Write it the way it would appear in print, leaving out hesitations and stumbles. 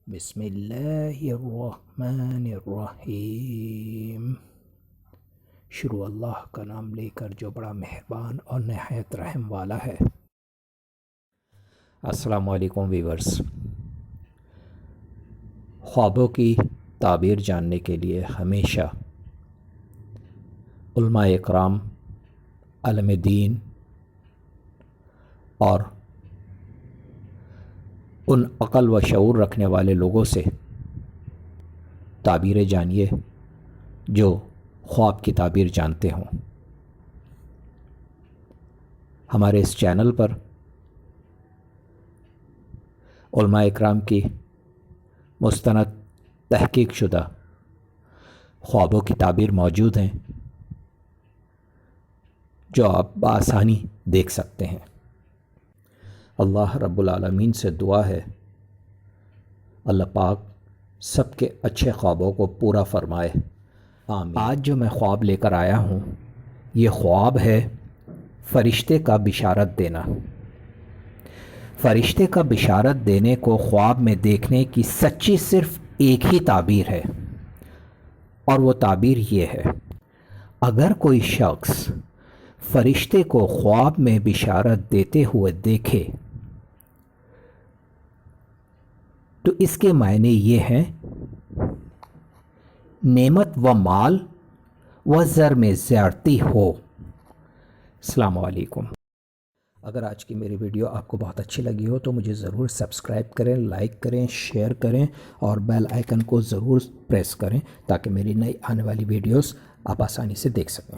بسم اللہ الرحمن الرحیم۔ شروع اللہ کا نام لے کر جو بڑا مہربان اور نہایت رحم والا ہے۔ السلام علیکم ویورز۔ خوابوں کی تعبیر جاننے کے لیے ہمیشہ علماء اکرام، علم دین اور ان عقل و شعور رکھنے والے لوگوں سے تعبیریں جانیے جو خواب کی تعبیر جانتے ہوں۔ ہمارے اس چینل پر علماء اکرام کی مستند تحقیق شدہ خوابوں کی تعبیر موجود ہیں جو آپ بآسانی دیکھ سکتے ہیں۔ اللہ رب العالمین سے دعا ہے اللہ پاک سب کے اچھے خوابوں کو پورا فرمائے، آمین۔ آج جو میں خواب لے کر آیا ہوں یہ خواب ہے فرشتے کا بشارت دینا۔ فرشتے کا بشارت دینے کو خواب میں دیکھنے کی سچی صرف ایک ہی تعبیر ہے، اور وہ تعبیر یہ ہے: اگر کوئی شخص فرشتے کو خواب میں بشارت دیتے ہوئے دیکھے تو اس کے معنی یہ ہیں نعمت و مال و زر میں زیادتی ہو۔ السلام علیکم۔ اگر آج کی میری ویڈیو آپ کو بہت اچھی لگی ہو تو مجھے ضرور سبسکرائب کریں، لائک کریں، شیئر کریں اور بیل آئیکن کو ضرور پریس کریں تاکہ میری نئی آنے والی ویڈیوز آپ آسانی سے دیکھ سکیں۔